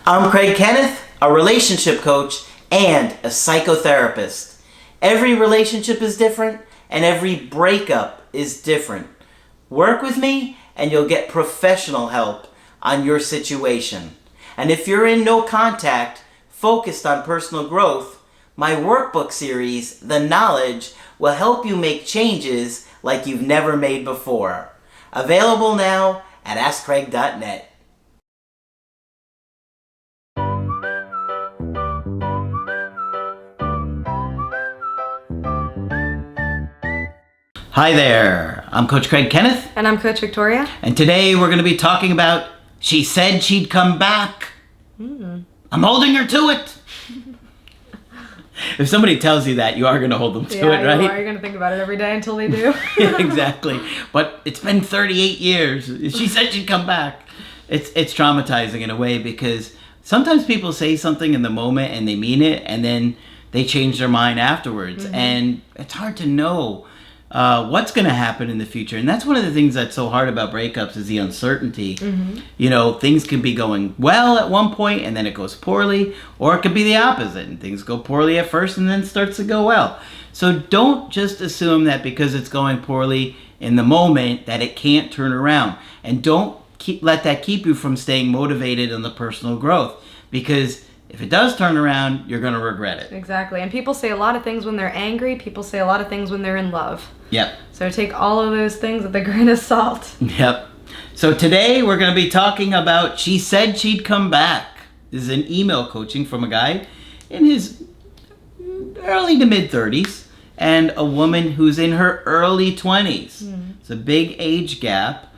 I'm Craig Kenneth, a relationship coach and a psychotherapist. Every relationship is different and every breakup is different. Work with me and you'll get professional help on your situation. And if you're in no contact, focused on personal growth, my workbook series, The Knowledge, will help you make changes like you've never made before. Available now at AskCraig.net. Hi there, I'm Coach Craig Kenneth. And I'm Coach Victoria. And today we're going to be talking about She Said She'd Come Back. I'm holding her to it. If somebody tells you that, you are going to hold them to it, right? You're going to think about it every day until they do. Yeah, exactly. But it's been 38 years. She said she'd come back. It's traumatizing in a way because sometimes people say something in the moment and they mean it and then they change their mind afterwards. Mm-hmm. And it's hard to know what's going to happen in the future. And that's one of the things that's so hard about breakups is the uncertainty. Mm-hmm. You know, things can be going well at one point and then it goes poorly, or it could be the opposite and things go poorly at first and then starts to go well. So don't just assume that because it's going poorly in the moment that it can't turn around. And don't let that keep you from staying motivated in the personal growth, because if it does turn around, you're going to regret it. Exactly. And people say a lot of things when they're angry. People say a lot of things when they're in love. Yep. So take all of those things with a grain of salt. Yep. So today we're going to be talking about She Said She'd Come Back. This is an email coaching from a guy in his early to mid 30s and a woman who's in her early 20s. It's a big age gap.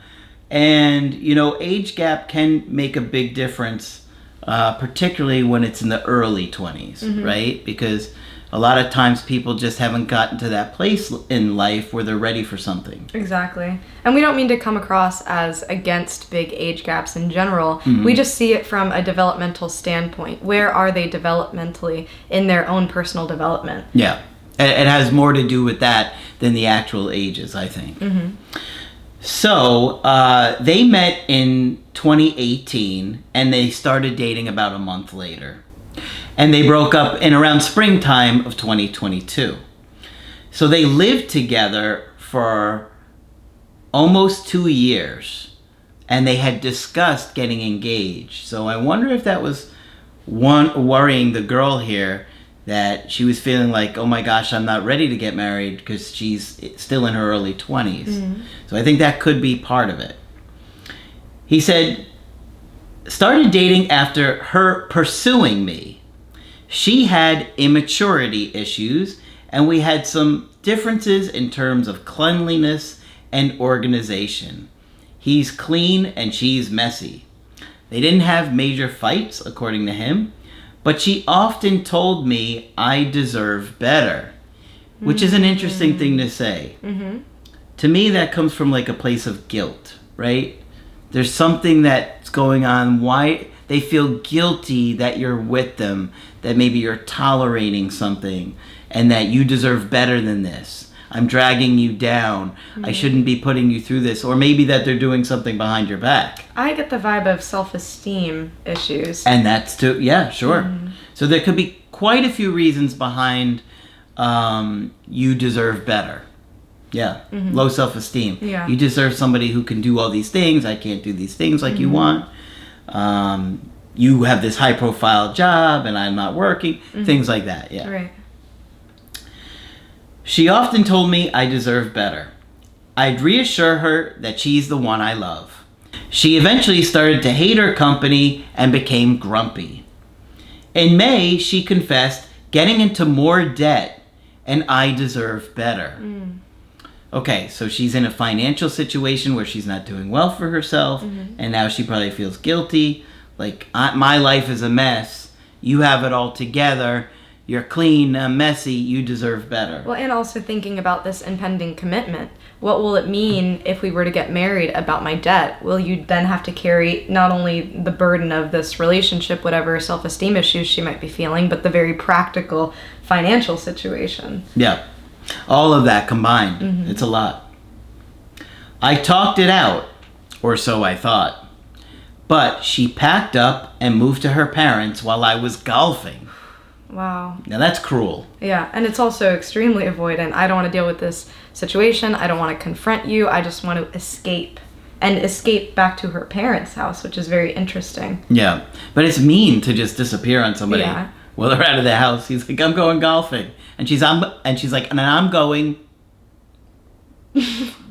And, you know, age gap can make a big difference. Particularly when it's in the early 20s, right? Because a lot of times people just haven't gotten to that place in life where they're ready for something. Exactly. And we don't mean to come across as against big age gaps in general. Mm-hmm. We just see it from a developmental standpoint. Where are they developmentally in their own personal development? Yeah. It has more to do with that than the actual ages, I think. Mm-hmm. So they met in 2018 and they started dating about a month later. And they broke up in around springtime of 2022. So they lived together for almost 2 years and they had discussed getting engaged. So I wonder if that was worrying the girl here, that she was feeling like, oh my gosh, I'm not ready to get married because she's still in her early 20s. Mm-hmm. So I think that could be part of it. He said, started dating after her pursuing me. She had immaturity issues and we had some differences in terms of cleanliness and organization. He's clean and she's messy. They didn't have major fights, according to him. But she often told me I deserve better, which is an interesting thing to say. Mm-hmm. To me, that comes from like a place of guilt, right? There's something that's going on. Why they feel guilty that you're with them, that maybe you're tolerating something and that you deserve better than this. I'm dragging you down. Mm-hmm. I shouldn't be putting you through this. Or maybe that they're doing something behind your back. I get the vibe of self-esteem issues. And that's too, yeah, sure. Mm-hmm. So there could be quite a few reasons behind you deserve better. Yeah, low self-esteem. Yeah. You deserve somebody who can do all these things. I can't do these things like you want. You have this high-profile job and I'm not working. Things like that, yeah. Right. She often told me I deserve better. I'd reassure her that she's the one I love. She eventually started to hate her company and became grumpy. In May, she confessed getting into more debt and I deserve better. Okay, so she's in a financial situation where she's not doing well for herself and now she probably feels guilty. Like, my life is a mess. You have it all together. You're clean, messy, you deserve better. Well, and also thinking about this impending commitment. What will it mean if we were to get married about my debt? Will you then have to carry not only the burden of this relationship, whatever self-esteem issues she might be feeling, but the very practical financial situation? Yeah. All of that combined. It's a lot. I talked it out, or so I thought. but she packed up and moved to her parents while I was golfing. Wow. Now that's cruel. Yeah, and it's also extremely avoidant. I don't want to deal with this situation. I don't want to confront you. I just want to escape. And escape back to her parents' house, which is very interesting. Yeah, but it's mean to just disappear on somebody while they're out of the house. He's like, I'm going golfing. And she's like, and I'm going...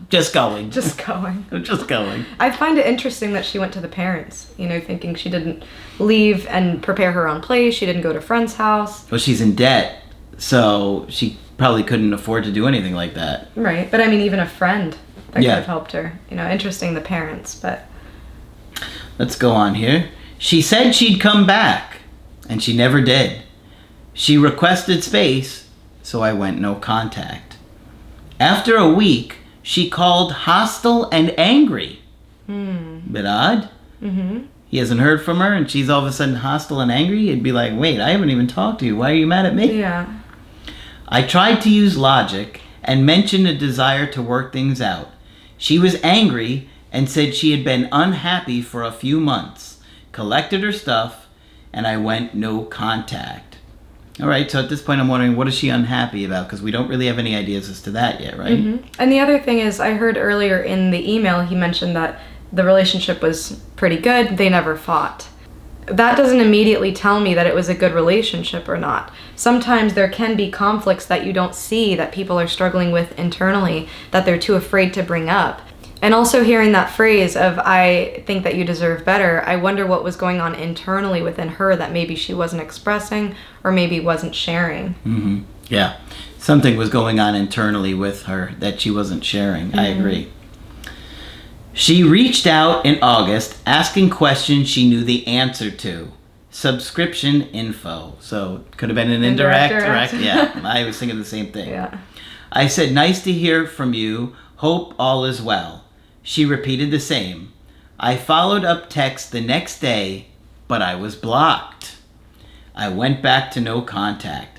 Just going. Just going. Just going. I find it interesting that she went to the parents, thinking she didn't leave and prepare her own place. She didn't go to a friend's house. Well, she's in debt, so she probably couldn't afford to do anything like that. Right, but I mean, even a friend that could have helped her. Interesting, the parents, but... Let's go on here. She said she'd come back, and she never did. She requested space, so I went no contact. After a week, she called hostile and angry. Bit odd. Mm-hmm. He hasn't heard from her, and she's all of a sudden hostile and angry. It'd be like, wait, I haven't even talked to you. Why are you mad at me? Yeah. I tried to use logic and mentioned a desire to work things out. She was angry and said she had been unhappy for a few months, collected her stuff, and I went no contact. All right, so at this point I'm wondering, what is she unhappy about? Because we don't really have any ideas as to that yet, right? Mm-hmm. And the other thing is, I heard earlier in the email, he mentioned that the relationship was pretty good. They never fought. That doesn't immediately tell me that it was a good relationship or not. Sometimes there can be conflicts that you don't see, that people are struggling with internally, that they're too afraid to bring up. And also hearing that phrase of, I think that you deserve better, I wonder what was going on internally within her that maybe she wasn't expressing or maybe wasn't sharing. Mm-hmm. Yeah. Something was going on internally with her that she wasn't sharing. Mm-hmm. I agree. She reached out in August asking questions she knew the answer to. Subscription info. So could have been an indirect. Yeah, I was thinking the same thing. Yeah. I said, nice to hear from you. Hope all is well. She repeated the same. I followed up text the next day, but I was blocked. I went back to no contact.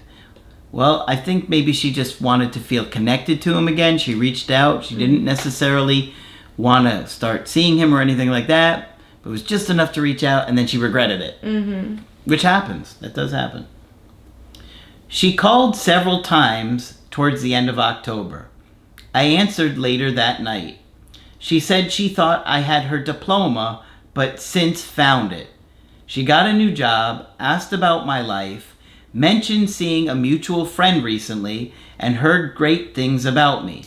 Well, I think maybe she just wanted to feel connected to him again. She reached out. She didn't necessarily want to start seeing him or anything like that. But it was just enough to reach out, and then she regretted it. Mm-hmm. Which happens. That does happen. She called several times towards the end of October. I answered later that night. She said she thought I had her diploma, but since found it. She got a new job, asked about my life, mentioned seeing a mutual friend recently, and heard great things about me.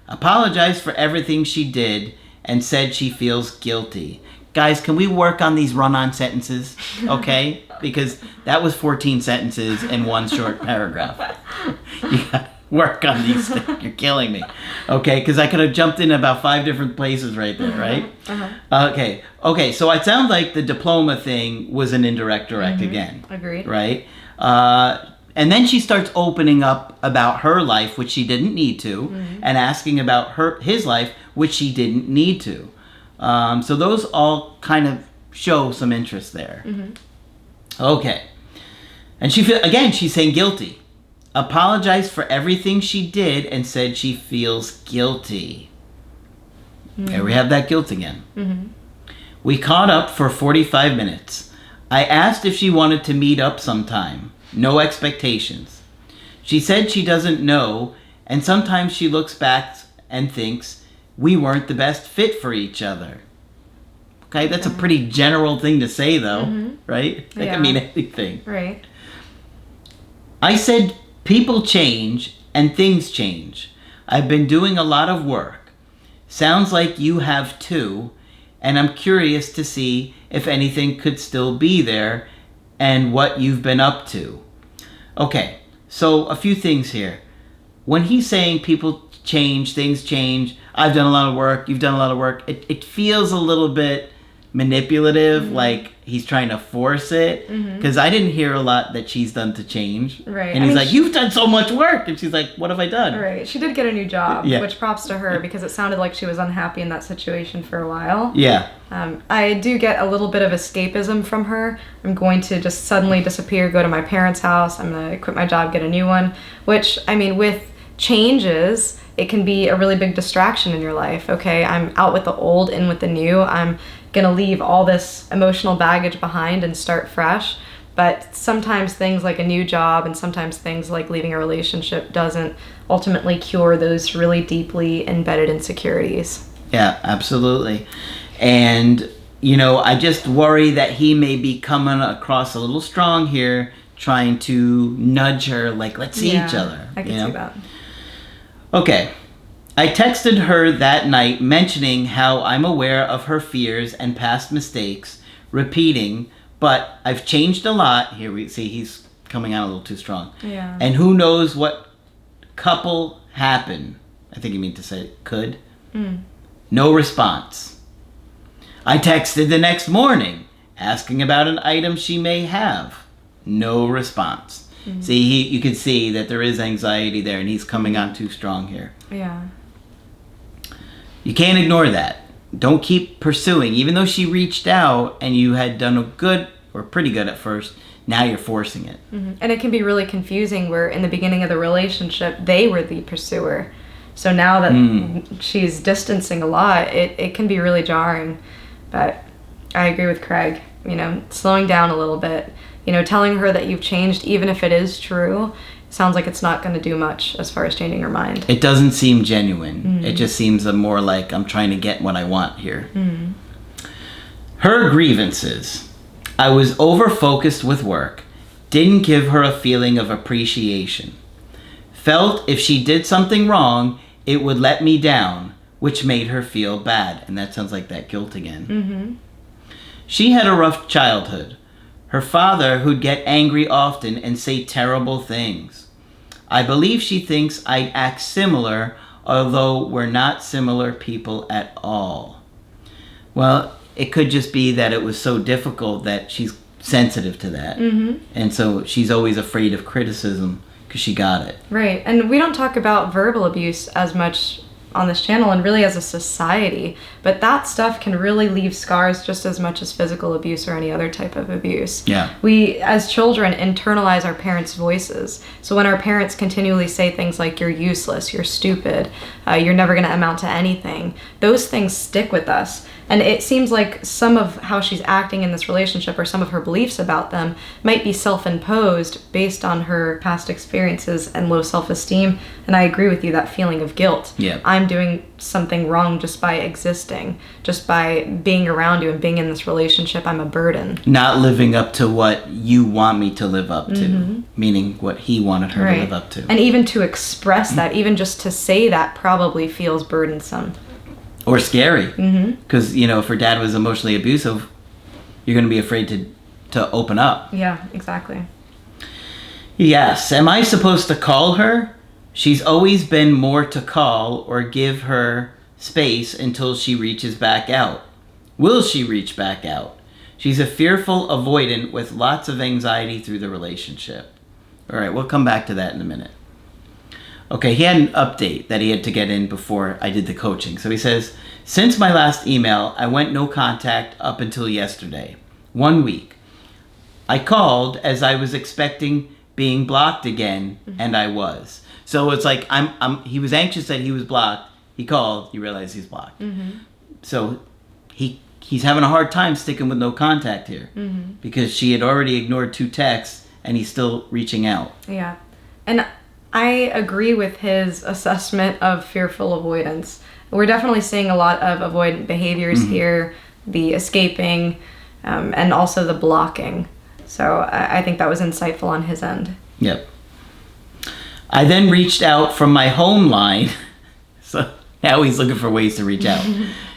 Apologized for everything she did, and said she feels guilty. Guys, can we work on these run-on sentences, okay? Because that was 14 sentences in one short paragraph. You gotta work on these things. You're killing me. Okay, because I could have jumped in about 5 different places right there, right? Uh-huh. Okay, so it sounds like the diploma thing was an indirect again. Agreed. Right? And then she starts opening up about her life, which she didn't need to, and asking about his life, which she didn't need to. So those all kind of show some interest there. Okay. And she's saying guilty. Apologized for everything she did and said she feels guilty. There we have that guilt again. We caught up for 45 minutes. I asked if she wanted to meet up sometime. No expectations. She said she doesn't know, and sometimes she looks back and thinks we weren't the best fit for each other. Okay, that's a pretty general thing to say, though, right? That can mean anything. Right. I said people change and things change. I've been doing a lot of work. Sounds like you have too, and I'm curious to see if anything could still be there and what you've been up to. Okay, so a few things here. When he's saying people change, things change, I've done a lot of work, you've done a lot of work, it feels a little bit manipulative, like he's trying to force it, because I didn't hear a lot that she's done to change. Right. And he's like, you've done so much work, and she's like, what have I done? Right. She did get a new job, which props to her, because it sounded like she was unhappy in that situation for a while. Yeah. I do get a little bit of escapism from her. I'm going to just suddenly disappear, go to my parents' house, I'm going to quit my job, get a new one, which, I mean, with changes, it can be a really big distraction in your life. Okay, I'm out with the old, in with the new. I'm gonna leave all this emotional baggage behind and start fresh. But sometimes things like a new job and sometimes things like leaving a relationship doesn't ultimately cure those really deeply embedded insecurities. Yeah, absolutely. And, I just worry that he may be coming across a little strong here, trying to nudge her, like, let's see each other. I can see that. Okay. I texted her that night mentioning how I'm aware of her fears and past mistakes, repeating, but I've changed a lot. Here we see he's coming out a little too strong. Yeah. And who knows what couple happen. I think you mean to say could. No response. I texted the next morning asking about an item she may have. No response. See, you can see that there is anxiety there, and he's coming on too strong here. Yeah. You can't ignore that. Don't keep pursuing. Even though she reached out and you had done a good, or pretty good at first, now you're forcing it. And it can be really confusing where in the beginning of the relationship, they were the pursuer. So now that she's distancing a lot, it can be really jarring. But I agree with Craig, slowing down a little bit, telling her that you've changed, even if it is true, sounds like it's not going to do much as far as changing her mind. It doesn't seem genuine. It just seems more like I'm trying to get what I want here. Her grievances. I was over-focused with work. Didn't give her a feeling of appreciation. Felt if she did something wrong, it would let me down, which made her feel bad. And that sounds like that guilt again. She had a rough childhood. Her father who'd get angry often and say terrible things. I believe she thinks I act similar, although we're not similar people at all. Well, it could just be that it was so difficult that she's sensitive to that. And so she's always afraid of criticism because she got it. Right. And we don't talk about verbal abuse as much on this channel and really as a society, but that stuff can really leave scars just as much as physical abuse or any other type of abuse. Yeah. We, as children, internalize our parents' voices. So when our parents continually say things like, you're useless, you're stupid, you're never going to amount to anything, those things stick with us. And it seems like some of how she's acting in this relationship or some of her beliefs about them might be self-imposed based on her past experiences and low self-esteem. And I agree with you, that feeling of guilt. Yeah. I'm doing something wrong just by existing, just by being around you and being in this relationship. I'm a burden. Not living up to what you want me to live up to, meaning what he wanted her to live up to. And even to express that, even just to say that probably feels burdensome. Or scary. Because, if her dad was emotionally abusive, you're going to be afraid to open up. Yeah, exactly. Yes. Am I supposed to call her? She's always been more to call or give her space until she reaches back out. Will she reach back out? She's a fearful avoidant with lots of anxiety through the relationship. All right, we'll come back to that in a minute. Okay, he had an update that he had to get in before I did the coaching. So he says, since my last email, I went no contact up until yesterday. 1 week. I called as I was expecting being blocked again, and I was. So it's like he was anxious that he was blocked. He called, he realized he's blocked. So he's having a hard time sticking with no contact here because she had already ignored 2 texts and he's still reaching out. Yeah. And I agree with his assessment of fearful avoidance. We're definitely seeing a lot of avoidant behaviors here, the escaping, and also the blocking. So I think that was insightful on his end. Yep. I then reached out from my home line. So now he's looking for ways to reach out.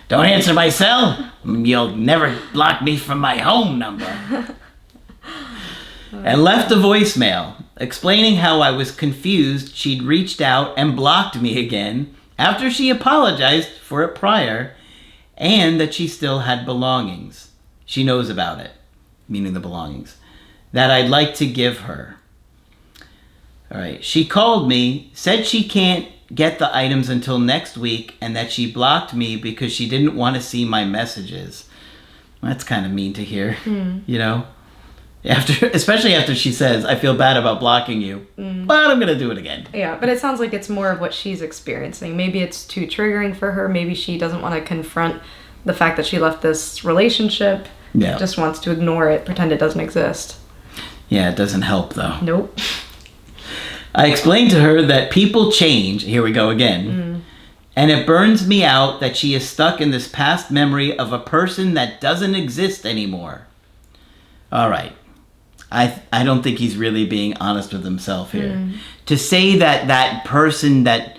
Don't answer my cell. You'll never block me from my home number. And left a voicemail explaining how I was confused she'd reached out and blocked me again after she apologized for it prior, and that she still had belongings. She knows about it, meaning the belongings, that I'd like to give her. All right. She called me, said she can't get the items until next week, and that she blocked me because she didn't want to see my messages. Well, that's kind of mean to hear, Especially after she says, I feel bad about blocking you, but I'm going to do it again. Yeah, but it sounds like it's more of what she's experiencing. Maybe it's too triggering for her. Maybe she doesn't want to confront the fact that she left this relationship. Yeah. Just wants to ignore it, pretend it doesn't exist. Yeah, it doesn't help, though. Nope. I explained to her that people change. Here we go again. And it burns me out that she is stuck in this past memory of a person that doesn't exist anymore. All right. I don't think he's really being honest with himself here. To say that that person that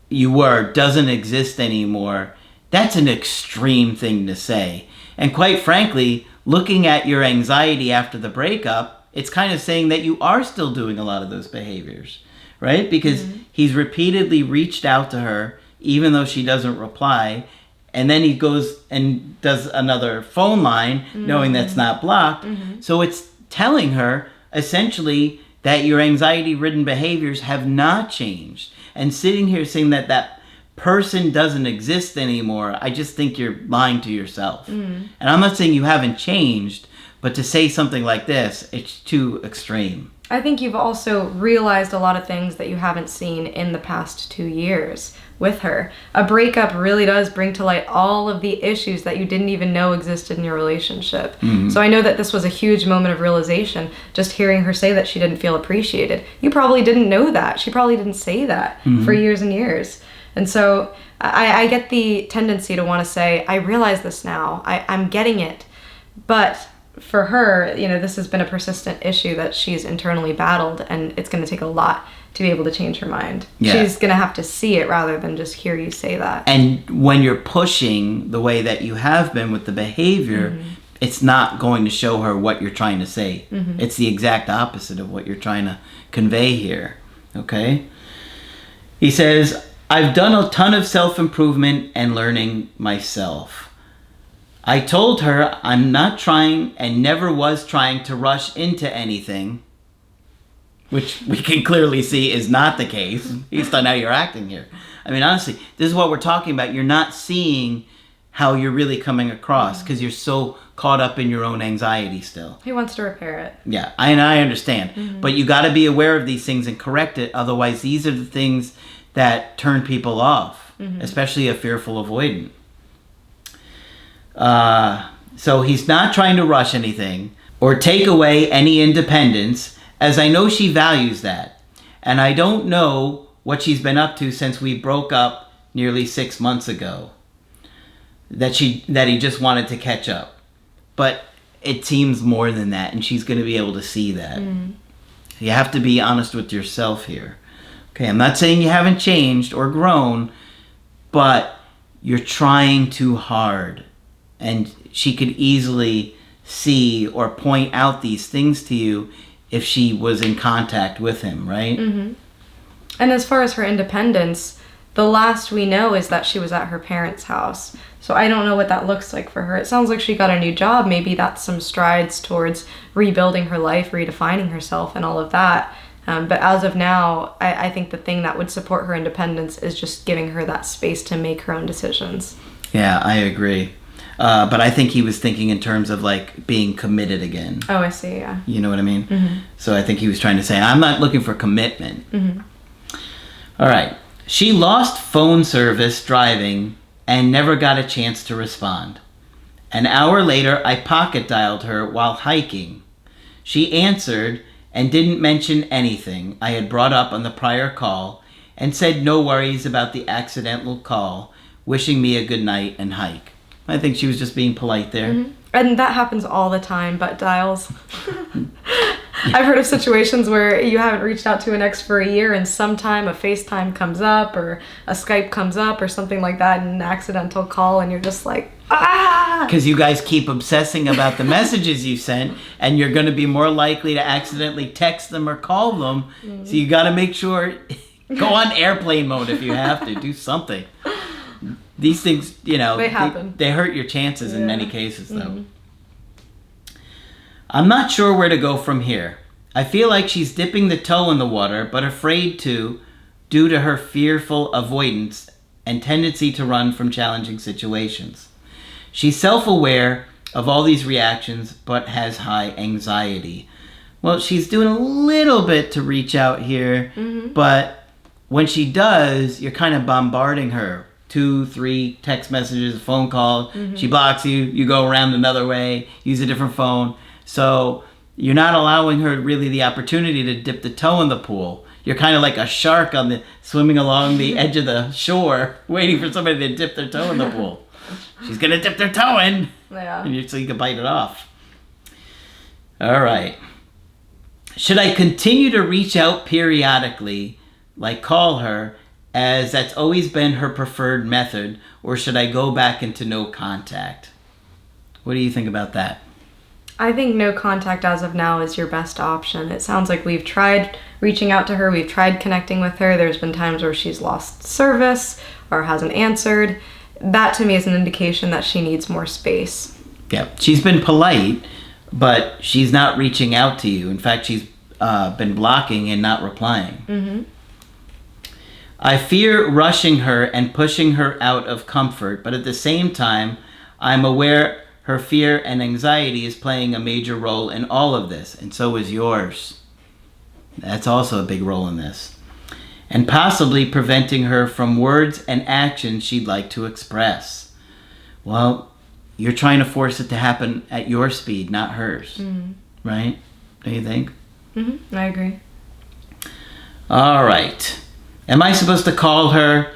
you were doesn't exist anymore, that's an extreme thing to say. And quite frankly, looking at your anxiety after the breakup, it's kind of saying that you are still doing a lot of those behaviors, right? Because he's repeatedly reached out to her, even though she doesn't reply. And then he goes and does another phone line, knowing that's not blocked. So it's telling her, essentially, that your anxiety-ridden behaviors have not changed. And sitting here saying that that person doesn't exist anymore, I just think you're lying to yourself. And I'm not saying you haven't changed, but to say something like this, it's too extreme. I think you've also realized a lot of things that you haven't seen in the past 2 years with her. A breakup really does bring to light all of the issues that you didn't even know existed in your relationship. So I know that this was a huge moment of realization, just hearing her say that she didn't feel appreciated. You probably didn't know that. She probably didn't say that for years and years. And so I get the tendency to want to say, I realize this now. I'm getting it. But for her, this has been a persistent issue that she's internally battled, and it's going to take a lot to be able to change her mind. Yeah. She's going to have to see it rather than just hear you say that. And when you're pushing the way that you have been with the behavior, it's not going to show her what you're trying to say. It's the exact opposite of what you're trying to convey here. Okay? He says, I've done a ton of self-improvement and learning myself. I told her I'm not trying and never was trying to rush into anything, which we can clearly see is not the case based on how you're acting here. I mean, honestly, this is what we're talking about. You're not seeing how you're really coming across because you're so caught up in your own anxiety still. He wants to repair it. Yeah, I understand. But you got to be aware of these things and correct it. Otherwise, these are the things that turn people off, especially a fearful avoidant. So he's not trying to rush anything or take away any independence, as I know she values that. And I don't know what she's been up to since we broke up nearly 6 months ago. That he just wanted to catch up. But it seems more than that, and she's going to be able to see that. You have to be honest with yourself here. Okay, I'm not saying you haven't changed or grown, but you're trying too hard. And she could easily see or point out these things to you if she was in contact with him, right? And as far as her independence, the last we know is that she was at her parents' house. So I don't know what that looks like for her. It sounds like she got a new job. Maybe that's some strides towards rebuilding her life, redefining herself, and all of that. But as of now, I think the thing that would support her independence is just giving her that space to make her own decisions. Yeah, I agree. But I think he was thinking in terms of like being committed again. Oh, I see, yeah. You know what I mean? So I think he was trying to say, I'm not looking for commitment. All right. She lost phone service driving and never got a chance to respond. An hour later, I pocket dialed her while hiking. She answered and didn't mention anything I had brought up on the prior call and said no worries about the accidental call, wishing me a good night and hike. I think she was just being polite there. And that happens all the time, butt dials. I've heard of situations where you haven't reached out to an ex for a year and sometime a FaceTime comes up or a Skype comes up or something like that, and an accidental call, and you're just like, ah! Because you guys keep obsessing about the messages you sent, and you're going to be more likely to accidentally text them or call them. So you got to make sure, go on airplane mode if you have to, do something. These things, they happen. They hurt your chances in many cases, though. I'm not sure where to go from here. I feel like she's dipping the toe in the water, but afraid to, due to her fearful avoidance and tendency to run from challenging situations. She's self-aware of all these reactions, but has high anxiety. Well, she's doing a little bit to reach out here, but when she does, you're kind of bombarding her. 2, 3 text messages, phone call. She blocks you. You go around another way, use a different phone. So you're not allowing her really the opportunity to dip the toe in the pool. You're kind of like a shark swimming along the edge of the shore, waiting for somebody to dip their toe in the pool. She's gonna dip their toe in, so you can bite it off. All right. Should I continue to reach out periodically, like call her, as that's always been her preferred method, or should I go back into no contact? What do you think about that? I think no contact as of now is your best option. It sounds like we've tried reaching out to her, we've tried connecting with her. There's been times where she's lost service or hasn't answered. That to me is an indication that she needs more space. Yeah, she's been polite, but she's not reaching out to you. In fact, she's been blocking and not replying. I fear rushing her and pushing her out of comfort, but at the same time, I'm aware her fear and anxiety is playing a major role in all of this, and so is yours. That's also a big role in this. And possibly preventing her from words and actions she'd like to express. Well, you're trying to force it to happen at your speed, not hers. Right? Don't you think? I agree. All right. Am I supposed to call her?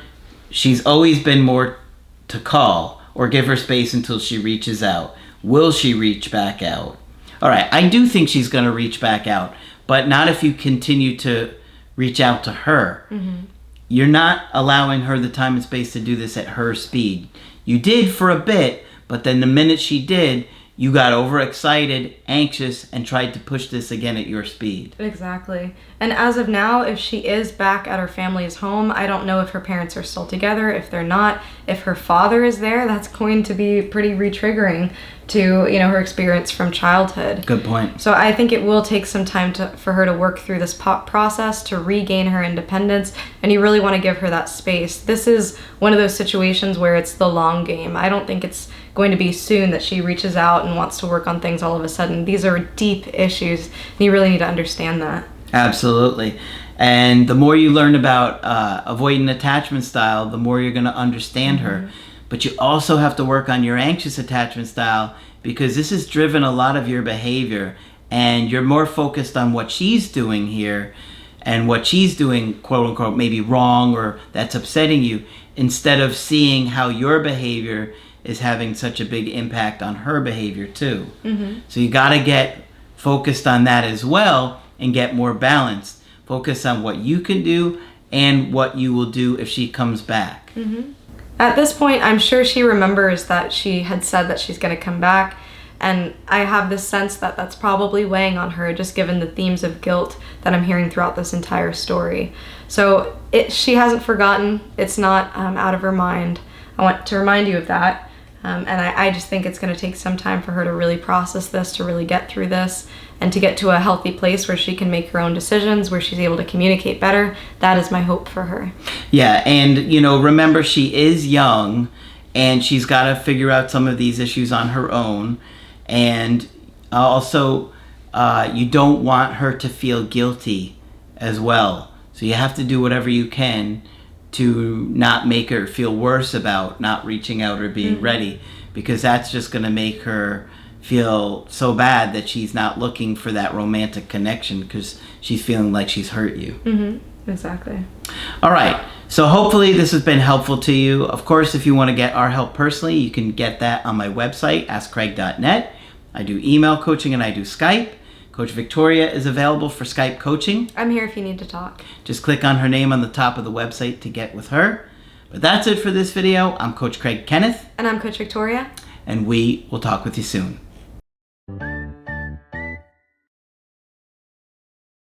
She's always been more to call, or give her space until she reaches out. Will she reach back out? All right, I do think she's going to reach back out, but not if you continue to reach out to her. You're not allowing her the time and space to do this at her speed. You did for a bit, but then the minute she did, you got overexcited, anxious, and tried to push this again at your speed. Exactly. And as of now, if she is back at her family's home, I don't know if her parents are still together. If they're not, if her father is there, that's going to be pretty re-triggering to, her experience from childhood. Good point. So I think it will take some time for her to work through this process to regain her independence, and you really want to give her that space. This is one of those situations where it's the long game. I don't think it's going to be soon that she reaches out and wants to work on things all of a sudden. These are deep issues, and you really need to understand that. Absolutely. And the more you learn about avoidant attachment style, the more you're going to understand her. But you also have to work on your anxious attachment style, because this has driven a lot of your behavior, and you're more focused on what she's doing here and what she's doing, quote unquote, maybe wrong or that's upsetting you, instead of seeing how your behavior is having such a big impact on her behavior too. So you got to get focused on that as well and get more balanced. Focus on what you can do and what you will do if she comes back. At this point, I'm sure she remembers that she had said that she's going to come back, and I have this sense that that's probably weighing on her, just given the themes of guilt that I'm hearing throughout this entire story. So she hasn't forgotten. It's not out of her mind. I want to remind you of that. And I just think it's going to take some time for her to really process this, to really get through this, and to get to a healthy place where she can make her own decisions, where she's able to communicate better. That is my hope for her. Yeah, and remember, she is young, and she's got to figure out some of these issues on her own. And also, you don't want her to feel guilty as well. So you have to do whatever you can to not make her feel worse about not reaching out or being ready, because that's just going to make her feel so bad that she's not looking for that romantic connection, because she's feeling like she's hurt you. Exactly. All right. So hopefully this has been helpful to you. Of course, if you want to get our help personally, you can get that on my website, askcraig.net. I do email coaching and I do Skype. Coach Victoria is available for Skype coaching. I'm here if you need to talk. Just click on her name on the top of the website to get with her. But that's it for this video. I'm Coach Craig Kenneth. And I'm Coach Victoria. And we will talk with you soon.